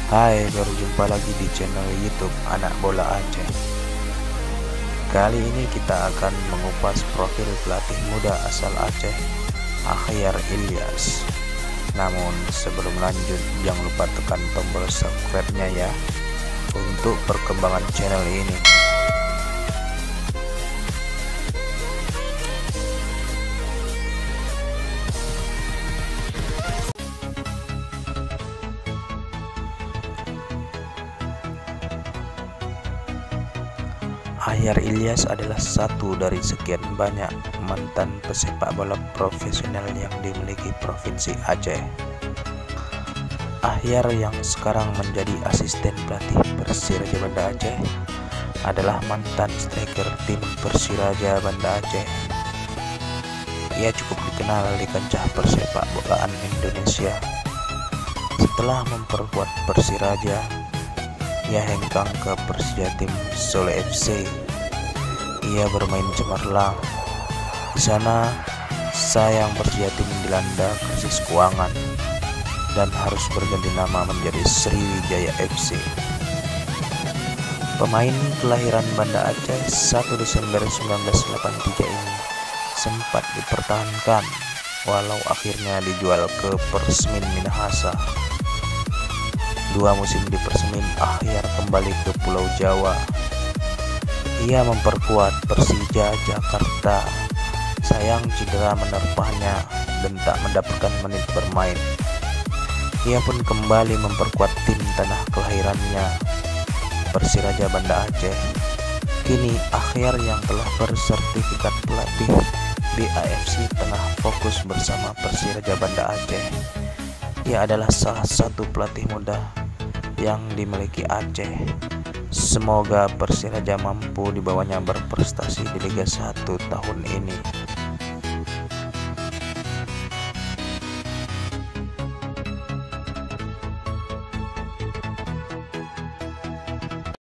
Hai, berjumpa lagi di channel YouTube Anak Bola Aceh. Kali ini kita akan mengupas profil pelatih muda asal Aceh, Akhyar Ilyas. Namun sebelum lanjut, jangan lupa tekan tombol subscribe-nya ya untuk perkembangan channel ini. Akhyar Ilyas adalah satu dari sekian banyak mantan pesepak bola profesional yang dimiliki Provinsi Aceh. Akhyar yang sekarang menjadi asisten pelatih Persiraja Banda Aceh adalah mantan striker tim Persiraja Banda Aceh. Ia cukup dikenal di kancah persepak bolaan Indonesia. Setelah memperkuat Persiraja, ia hengkang ke Persijatim Solo FC. Ia bermain cemerlang. Di sana, sayang Persijatim dilanda krisis keuangan dan harus berganti nama menjadi Sriwijaya FC. Pemain kelahiran Banda Aceh 1 Desember 1983 ini sempat dipertahankan walau akhirnya dijual ke Persmin Minahasa. 2 musim di Persmin, Akhyar kembali ke Pulau Jawa. Ia memperkuat Persija Jakarta. Sayang cedera menerpahnya dan tak mendapatkan menit bermain. Ia pun kembali memperkuat tim tanah kelahirannya, Persiraja Banda Aceh. Kini Akhyar yang telah bersertifikat pelatih BAFC tengah fokus bersama Persiraja Banda Aceh. Ia adalah salah satu pelatih muda yang dimiliki Aceh. Semoga Persiraja mampu dibawanya berprestasi di Liga 1 tahun ini.